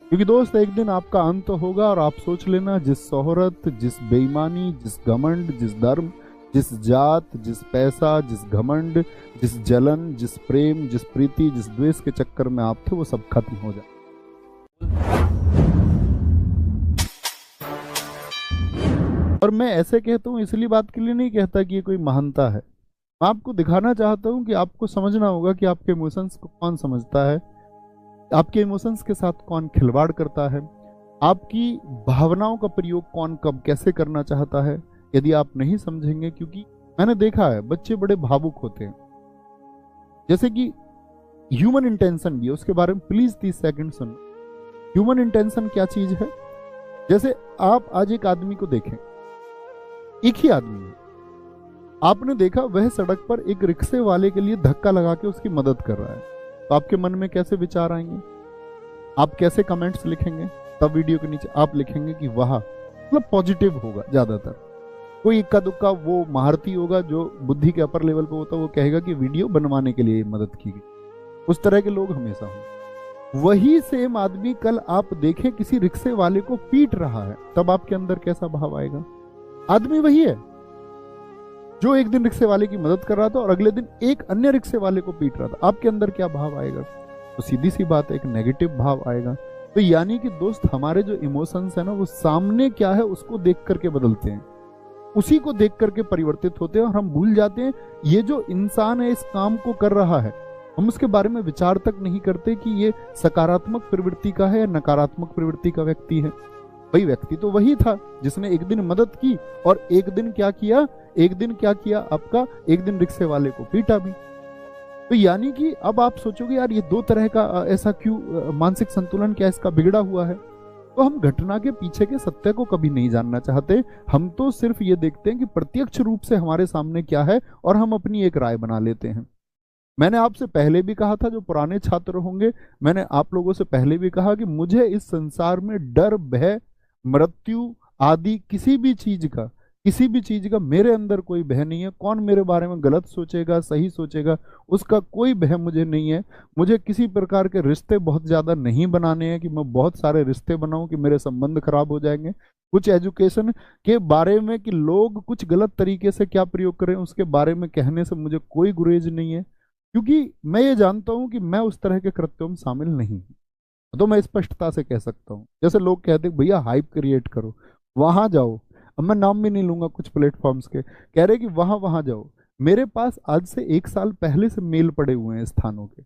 क्योंकि दोस्त एक दिन आपका अंत होगा और आप सोच लेना, जिस शोहरत, जिस बेईमानी, जिस घमंड, जिस धर्म, जिस जात, जिस पैसा, जिस घमंड, जिस जलन, जिस प्रेम, जिस प्रीति, जिस द्वेष के चक्कर में आप थे, वो सब खत्म हो जाए। और मैं ऐसे कहता हूँ इसलिए बात के लिए नहीं कहता कि ये कोई महानता है। मैं आपको दिखाना चाहता हूँ कि आपको समझना होगा कि आपके इमोशंस को कौन समझता है, आपके इमोशंस के साथ कौन खिलवाड़ करता है, आपकी भावनाओं का प्रयोग कौन कब कैसे करना चाहता है। यदि आप नहीं समझेंगे, क्योंकि मैंने देखा है बच्चे बड़े भावुक होते हैं, जैसे कि ह्यूमन इंटेंशन भी है, उसके बारे में प्लीज 30 सेकंड सुनो। ह्यूमन इंटेंशन क्या चीज है? जैसे आप आज एक आदमी को देखें, एक ही आदमी है, आपने देखा वह सड़क पर एक रिक्शे वाले के लिए धक्का लगा के उसकी मदद कर रहा है, तो आपके मन में कैसे विचार आएंगे? आप कैसे कमेंट्स लिखेंगे? तब वीडियो के नीचे आप लिखेंगे कि वाह, मतलब पॉजिटिव होगा ज्यादातर। कोई इक्का दुक्का वो महारथी होगा जो बुद्धि के अपर लेवल पे होता है, वो कहेगा कि वीडियो बनवाने के लिए मदद की गई। उस तरह के लोग हमेशा हों। वही सेम आदमी कल आप देखें किसी रिक्शे वाले को पीट रहा है, तब आपके अंदर कैसा भाव आएगा? आदमी वही है जो एक दिन रिक्शे वाले की मदद कर रहा था और अगले दिन एक अन्य रिक्शे वाले को पीट रहा था, आपके अंदर क्या भाव आएगा? तो सीधी सी बात है, एक नेगेटिव भाव आएगा। तो यानी कि दोस्त, हमारे जो इमोशंस है ना, वो सामने क्या है उसको देख करके बदलते हैं, उसी को देख करके परिवर्तित होते हैं, और हम भूल जाते हैं ये जो इंसान है इस काम को कर रहा है, हम उसके बारे में विचार तक नहीं करते कि ये सकारात्मक प्रवृत्ति का है या नकारात्मक प्रवृत्ति का व्यक्ति है। भाई व्यक्ति तो वही था जिसने एक दिन मदद की और एक दिन क्या किया, आपका एक दिन रिक्शे वाले को पीटा भी। तो यानी कि अब आप सोचोगे यार ये दो तरह का ऐसा क्यों, मानसिक संतुलन क्या इसका बिगड़ा हुआ है? तो हम घटना के पीछे के सत्य को कभी नहीं जानना चाहते, हम तो सिर्फ ये देखते हैं कि प्रत्यक्ष रूप से हमारे सामने क्या है और हम अपनी एक राय बना लेते हैं। मैंने आपसे पहले भी कहा था, जो पुराने छात्र होंगे, मैंने आप लोगों से पहले भी कहा कि मुझे इस संसार में डर, भय, मृत्यु आदि किसी भी चीज का मेरे अंदर कोई भय नहीं है। कौन मेरे बारे में गलत सोचेगा, सही सोचेगा, उसका कोई भय मुझे नहीं है। मुझे किसी प्रकार के रिश्ते बहुत ज्यादा नहीं बनाने हैं कि मैं बहुत सारे रिश्ते बनाऊं कि मेरे संबंध खराब हो जाएंगे। कुछ एजुकेशन के बारे में कि लोग कुछ गलत तरीके से क्या प्रयोग करें उसके बारे में कहने से मुझे कोई गुरेज नहीं है, क्योंकि मैं ये जानता हूं कि मैं उस तरह के कृत्यों में शामिल नहीं हूं। तो मैं स्पष्टता से कह सकता हूं, जैसे लोग कहते हैं भैया हाइप क्रिएट करो, वहां जाओ। अब मैं नाम भी नहीं लूंगा कुछ प्लेटफॉर्म्स के, कह रहे कि वहां वहां जाओ। मेरे पास आज से 1 साल पहले से मेल पड़े हुए हैं स्थानों के।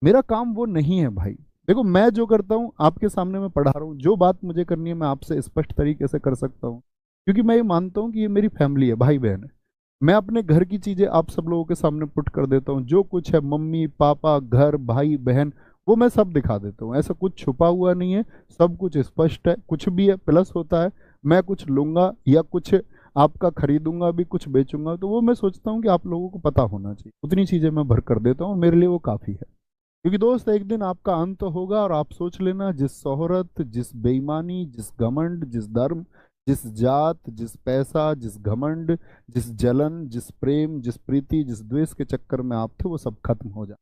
मेरा काम वो नहीं है भाई। देखो मैं जो करता हूँ आपके सामने मैं पढ़ा रहा हूँ, जो बात मुझे करनी है मैं आपसे स्पष्ट तरीके से कर सकता हूँ, क्योंकि मैं ये मानता हूँ कि ये मेरी फैमिली है, भाई बहन है। मैं अपने घर की चीजें आप सब लोगों के सामने पुट कर देता हूँ, जो कुछ है मम्मी पापा घर भाई बहन वो मैं सब दिखा देता हूँ। ऐसा कुछ छुपा हुआ नहीं है, सब कुछ स्पष्ट है। कुछ भी है प्लस होता है, मैं कुछ लूंगा या कुछ आपका खरीदूंगा भी, कुछ बेचूंगा, तो वो मैं सोचता हूँ कि आप लोगों को पता होना चाहिए। उतनी चीजें मैं भर कर देता हूँ, मेरे लिए वो काफी है। क्योंकि दोस्त एक दिन आपका अंत होगा और आप सोच लेना, जिस शोहरत, जिस बेईमानी, जिस घमंड, जिस धर्म, जिस जात, जिस पैसा, जिस घमंड, जिस जलन, जिस प्रेम, जिस प्रीति, जिस द्वेष के चक्कर में आप थे, वो सब खत्म हो जाए।